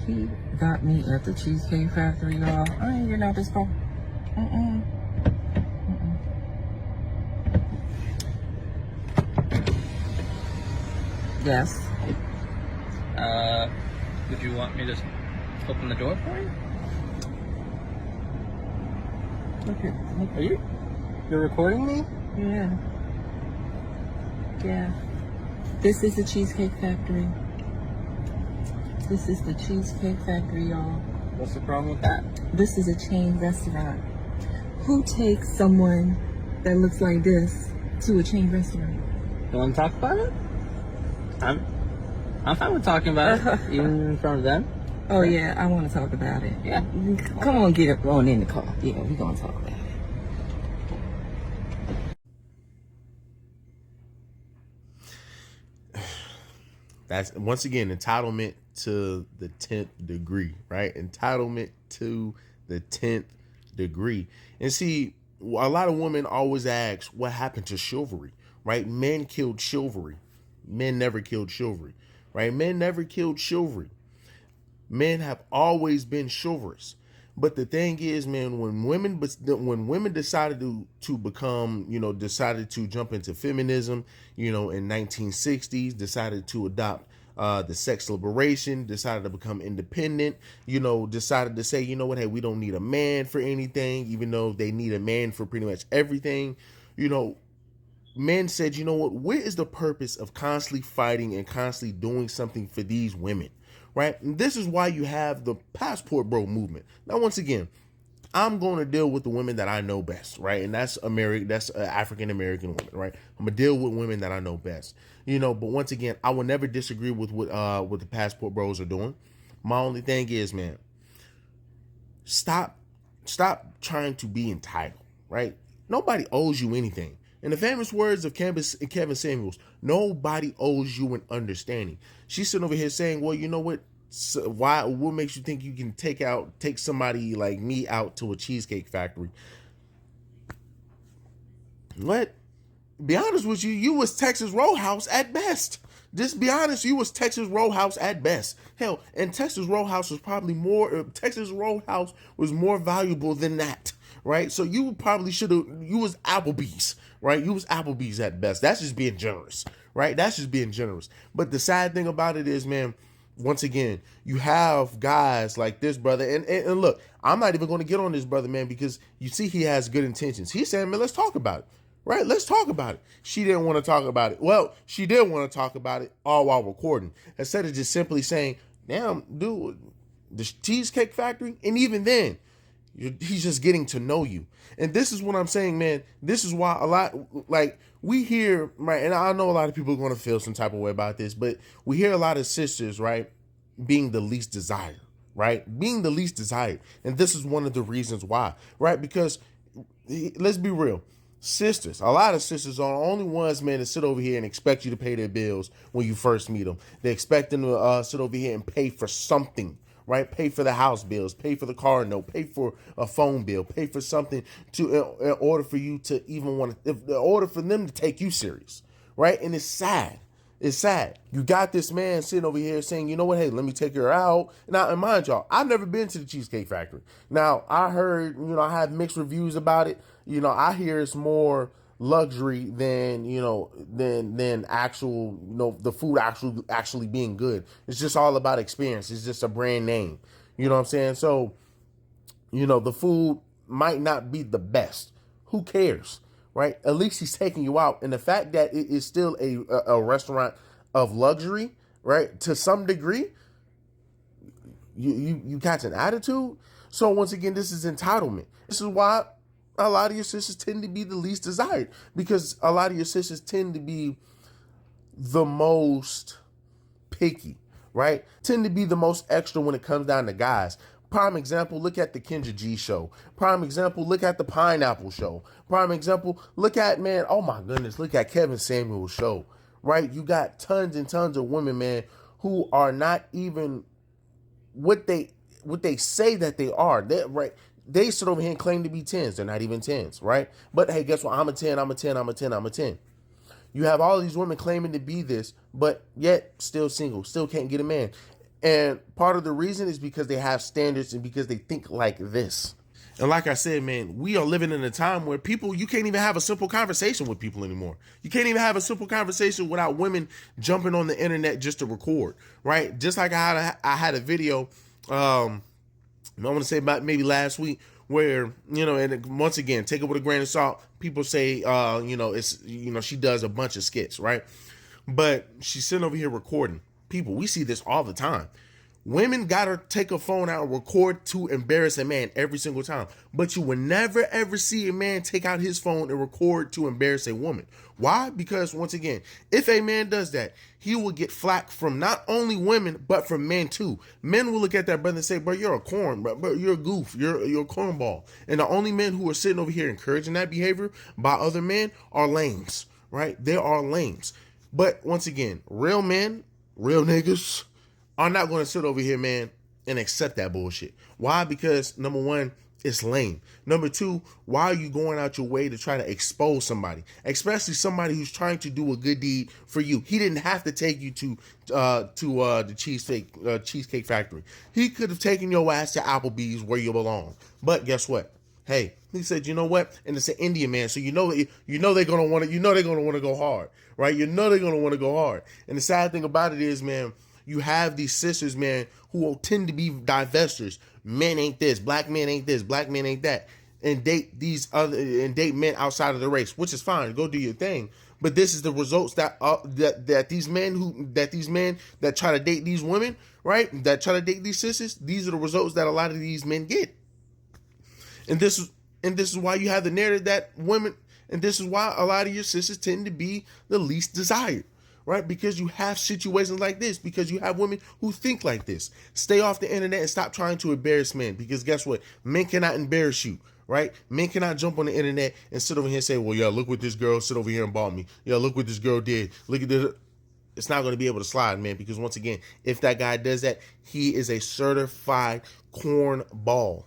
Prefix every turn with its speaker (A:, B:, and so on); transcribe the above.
A: He got me at the Cheesecake Factory, y'all. I ain't getting out this car. Yes.
B: Would you want me to open the door for you?
A: Look.
B: You're recording me?
A: Yeah. Yeah. This is the Cheesecake Factory. This is the Cheesecake Factory, y'all.
B: What's the problem with that?
A: This is a chain restaurant. Who takes someone that looks like this to a chain restaurant?
B: You want to talk about it? I'm fine with talking about it, even in front of them.
A: Oh yeah, I want to talk about it.
B: Yeah.
A: Come on, get up on in the car. Yeah, we're gonna talk about it.
C: That's once again entitlement to the 10th degree, right? Entitlement to the 10th degree. And see, a lot of women always ask, what happened to chivalry, right? Men killed chivalry. Men never killed chivalry, right? Men never killed chivalry. Men have always been chivalrous. But the thing is, man, when women decided to become, decided to jump into feminism, in 1960s, decided to adopt the sex liberation, decided to become independent, decided to say, hey, we don't need a man for anything, even though they need a man for pretty much everything. Men said, where is the purpose of constantly fighting and constantly doing something for these women? Right. And this is why you have the passport bro movement. Now, once again, I'm going to deal with the women that I know best. Right. And that's African-American women. Right. I'm going to deal with women that I know best. But once again, I will never disagree with what the passport bros are doing. My only thing is, man, stop trying to be entitled. Right. Nobody owes you anything. In the famous words of Kevin Samuels, nobody owes you an understanding. She's sitting over here saying, well, you know what? So what makes you think you can take somebody like me out to a Cheesecake Factory? What? Be honest with you, you was Texas Roadhouse at best. Just be honest, you was Texas Roadhouse at best. Hell, and Texas Roadhouse was more valuable than that, right? So you probably you was Applebee's, right? You was Applebee's at best. That's just being generous, right? That's just being generous. But the sad thing about it is, man, once again, you have guys like this brother, and look, I'm not even going to get on this brother, man, because you see he has good intentions. He's saying, man, let's talk about it. Right, let's talk about it. She didn't want to talk about it. Well, she did want to talk about it all while recording. Instead of just simply saying, damn, dude, the Cheesecake Factory. And even then, he's just getting to know you. And this is what I'm saying, man. This is why a lot, like, we hear, right, and I know a lot of people are going to feel some type of way about this, but we hear a lot of sisters, right, being the least desired, right? Being the least desired. And this is one of the reasons why, right? Because let's be real. Sisters, a lot of sisters are the only ones, man, that sit over here and expect you to pay their bills when you first meet them. They expect them to sit over here and pay for something, right? Pay for the house bills, pay for the car note, pay for a phone bill, pay for something in order for you to even in order for them to take you serious, right? And it's sad. It's sad. You got this man sitting over here saying, you know what, hey, let me take her out. Now, and mind y'all, I've never been to the Cheesecake Factory. Now, I heard, I have mixed reviews about it. I hear it's more luxury than, than actual, the food actually being good. It's just all about experience. It's just a brand name. You know what I'm saying? So, the food might not be the best. Who cares? Right? At least he's taking you out. And the fact that it is still a restaurant of luxury, right? To some degree, you catch an attitude. So once again, this is entitlement. This is why a lot of your sisters tend to be the least desired, because a lot of your sisters tend to be the most picky, right? Tend to be the most extra when it comes down to guys. Prime example, look at the Kendra G show. Prime example, look at the Pineapple show. Prime example, look at, man, oh my goodness, look at Kevin Samuel's show, right? You got tons and tons of women, man, who are not even what they say that they are. Right? They sit over here and claim to be 10s. They're not even 10s, right? But hey, guess what? I'm a 10, I'm a 10, I'm a 10, I'm a 10. You have all these women claiming to be this, but yet still single, still can't get a man. And part of the reason is because they have standards and because they think like this. And like I said, man, we are living in a time where people, you can't even have a simple conversation with people anymore. You can't even have a simple conversation without women jumping on the internet just to record, right? Just like I had a video, I want to say about maybe last week, where, you know, and once again, take it with a grain of salt. People say, you know, it's, you know, she does a bunch of skits, right? But she's sitting over here recording. People, we see this all the time. Women gotta take a phone out and record to embarrass a man every single time. But you will never ever see a man take out his phone and record to embarrass a woman. Why? Because once again, if a man does that, he will get flack from not only women, but from men too. Men will look at that brother and say, bro, you're a corn, bro, you're a goof, you're a cornball. And the only men who are sitting over here encouraging that behavior by other men are lames, right? They are lames. But once again, real men, real niggas are not going to sit over here, man, and accept that bullshit. Why? Because number one, it's lame. Number two, why are you going out your way to try to expose somebody, especially somebody who's trying to do a good deed for you? He didn't have to take you to the Cheesecake Factory. He could have taken your ass to Applebee's where you belong. But guess what? Hey, he said, you know what? And it's an Indian man, so you know they're gonna want to go hard, right? You know they're gonna want to go hard. And the sad thing about it is, man, you have these sisters, man, who will tend to be divestors. Men ain't this, black men ain't this, black men ain't that, and date men outside of the race, which is fine. Go do your thing. But this is the results that these men that try to date these women, right? That try to date these sisters. These are the results that a lot of these men get. And this is why you have the narrative that women, and this is why a lot of your sisters tend to be the least desired, right? Because you have situations like this, because you have women who think like this. Stay off the internet and stop trying to embarrass men, because guess what? Men cannot embarrass you, right? Men cannot jump on the internet and sit over here and say, well, yeah, look what this girl sit over here and bought me. Yeah, look what this girl did. Look at this. It's not going to be able to slide, man, because once again, if that guy does that, he is a certified cornball.